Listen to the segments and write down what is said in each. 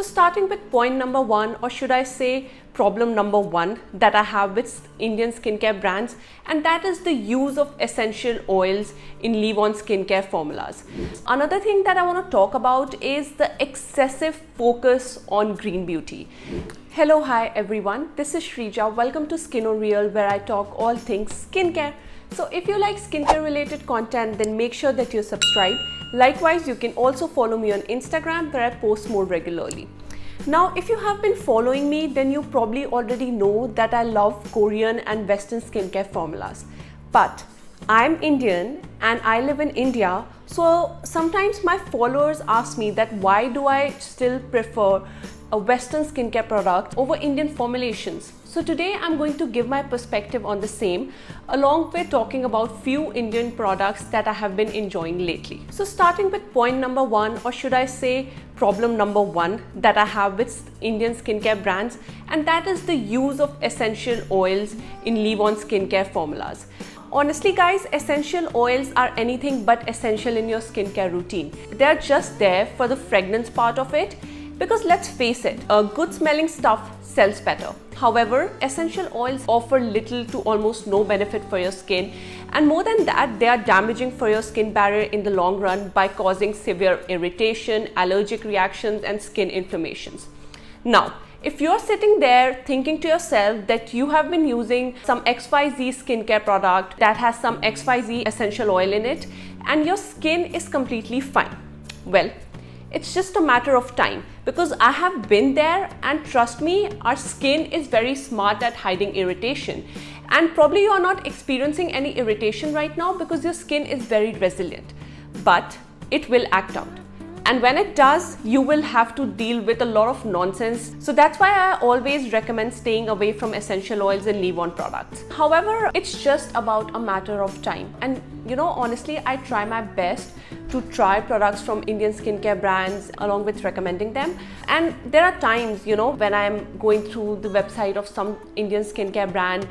starting with point number one, or should I say problem number one that I have with Indian skincare brands, and that is the use of essential oils in leave-on skincare formulas. Another thing that I want to talk about is the excessive focus on green beauty. Hello, hi everyone, this is Shrija. Welcome to Skin or Real, where I talk all things skincare. So if you like skincare related content, then make sure that you subscribe. Likewise, you can also follow me on Instagram, where I post more regularly. Now, if you have been following me, then you probably already know that I love Korean and Western skincare formulas. But I'm Indian and I live in India, so sometimes my followers ask me that why do I still prefer a Western skincare product over Indian formulations. So today I'm going to give my perspective on the same, along with talking about few Indian products that I have been enjoying lately. So starting with point number one, or should I say problem number one that I have with Indian skincare brands, and that is the use of essential oils in leave-on skincare formulas. Honestly guys, essential oils are anything but essential in your skincare routine. They're just there for the fragrance part of it, because let's face it, good smelling stuff sells better. However, essential oils offer little to almost no benefit for your skin, and more than that, they are damaging for your skin barrier in the long run by causing severe irritation, allergic reactions and skin inflammations. Now, if you're sitting there thinking to yourself that you have been using some XYZ skincare product that has some XYZ essential oil in it and your skin is completely fine, well, it's just a matter of time, because I have been there, and trust me, our skin is very smart at hiding irritation. And probably you are not experiencing any irritation right now because your skin is very resilient, but it will act out. And when it does, you will have to deal with a lot of nonsense. So that's why I always recommend staying away from essential oils and leave-on products. However, it's just about a matter of time. And you know, honestly, I try my best to try products from Indian skincare brands along with recommending them. And there are times, you know, when I'm going through the website of some Indian skincare brand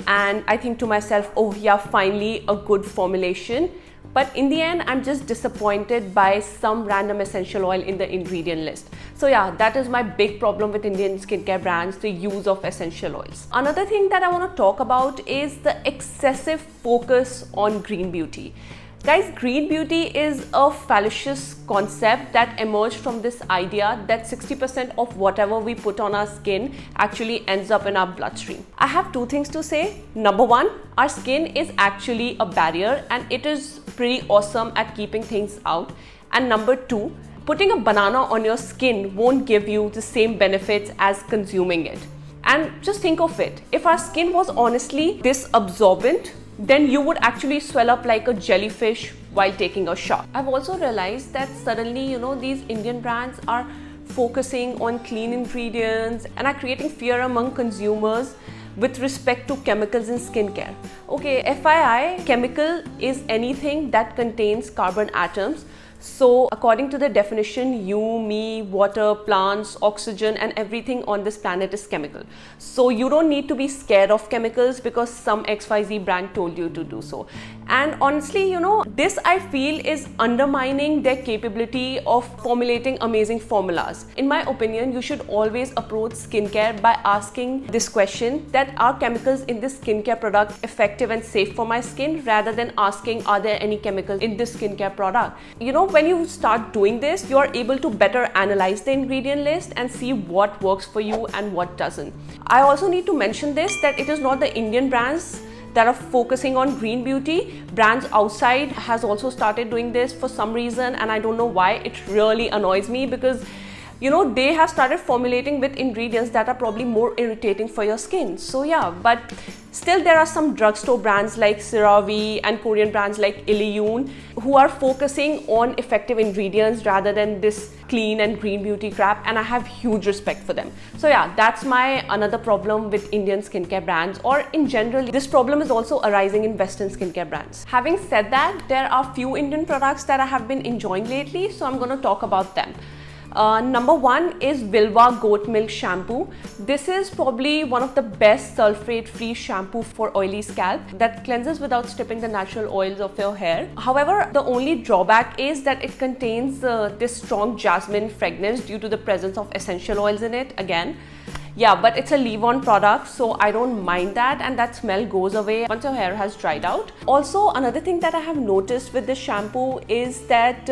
and I think to myself, oh yeah, finally a good formulation. But in the end, I'm just disappointed by some random essential oil in the ingredient list. So yeah, that is my big problem with Indian skincare brands, the use of essential oils. Another thing that I want to talk about is the excessive focus on green beauty. Guys, green beauty is a fallacious concept that emerged from this idea that 60% of whatever we put on our skin actually ends up in our bloodstream. I have two things to say. Number one, our skin is actually a barrier and it is pretty awesome at keeping things out. And number two, putting a banana on your skin won't give you the same benefits as consuming it. And just think of it, if our skin was honestly this absorbent, then you would actually swell up like a jellyfish while taking a shower. I've also realized that suddenly, you know, these Indian brands are focusing on clean ingredients and are creating fear among consumers with respect to chemicals in skincare. Okay, FYI, chemical is anything that contains carbon atoms. So according to the definition, you, me, water, plants, oxygen and everything on this planet is chemical. So you don't need to be scared of chemicals because some XYZ brand told you to do so. And honestly, you know, this I feel is undermining their capability of formulating amazing formulas. In my opinion, you should always approach skincare by asking this question, that are chemicals in this skincare product effective and safe for my skin, rather than asking, are there any chemicals in this skincare product? You know, when you start doing this, you are able to better analyze the ingredient list and see what works for you and what doesn't. I also need to mention this, that it is not the Indian brands that are focusing on green beauty. Brands outside has also started doing this for some reason, and I don't know why. It really annoys me because, you know, they have started formulating with ingredients that are probably more irritating for your skin. So yeah, but still there are some drugstore brands like CeraVe and Korean brands like Illioon who are focusing on effective ingredients rather than this clean and green beauty crap, and I have huge respect for them. So yeah, that's my another problem with Indian skincare brands, or in general, this problem is also arising in Western skincare brands. Having said that, there are few Indian products that I have been enjoying lately, so I'm going to talk about them. Number 1 is Vilva Goat Milk Shampoo. This is probably one of the best sulfate-free shampoo for oily scalp that cleanses without stripping the natural oils of your hair. However, the only drawback is that it contains this strong jasmine fragrance due to the presence of essential oils in it again. Yeah, but it's a leave-on product, so I don't mind that, and that smell goes away once your hair has dried out. Also, another thing that I have noticed with this shampoo is that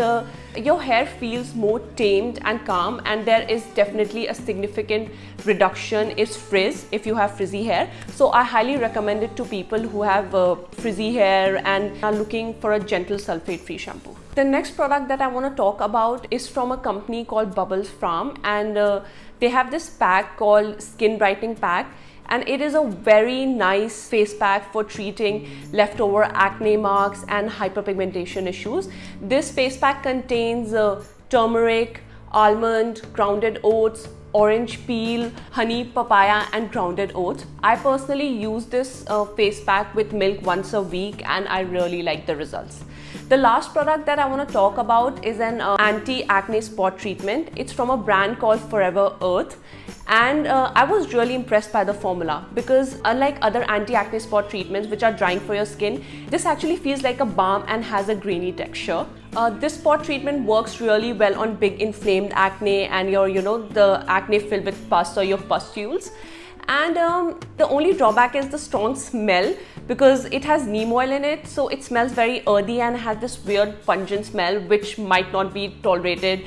your hair feels more tamed and calm, and there is definitely a significant reduction in frizz if you have frizzy hair. So I highly recommend it to people who have frizzy hair and are looking for a gentle sulfate-free shampoo. The next product that I want to talk about is from a company called Bubbles Farm, and they have this pack called Skin Brightening Pack, and it is a very nice face pack for treating leftover acne marks and hyperpigmentation issues. This face pack contains turmeric, almond, grounded oats, orange peel, honey, papaya and grounded oats. I personally use this face pack with milk once a week, and I really like the results. The last product that I want to talk about is an anti-acne spot treatment. It's from a brand called Forever Earth, and I was really impressed by the formula because unlike other anti-acne spot treatments which are drying for your skin, this actually feels like a balm and has a grainy texture. This spot treatment works really well on big inflamed acne and the acne filled with pus or your pustules. And the only drawback is the strong smell because it has neem oil in it, so it smells very earthy and has this weird pungent smell which might not be tolerated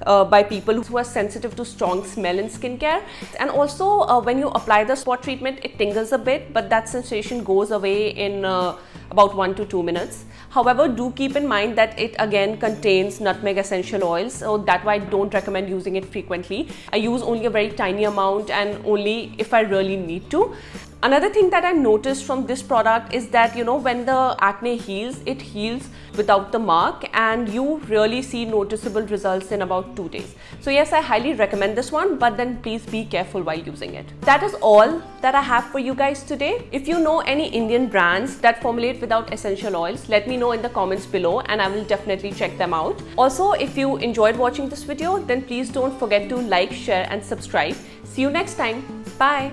by people who are sensitive to strong smell in skincare. And also when you apply the spot treatment, it tingles a bit, but that sensation goes away in about 1 to 2 minutes. However, do keep in mind that it again contains nutmeg essential oils, so that's why I don't recommend using it frequently. I use only a very tiny amount and only if I really need to. Another thing that I noticed from this product is that when the acne heals, it heals without the mark, and you really see noticeable results in about 2 days. So yes, I highly recommend this one, but then please be careful while using it. That is all that I have for you guys today. If you know any Indian brands that formulate without essential oils, let me know in the comments below and I will definitely check them out. Also, if you enjoyed watching this video, then please don't forget to like, share and subscribe. See you next time. Bye.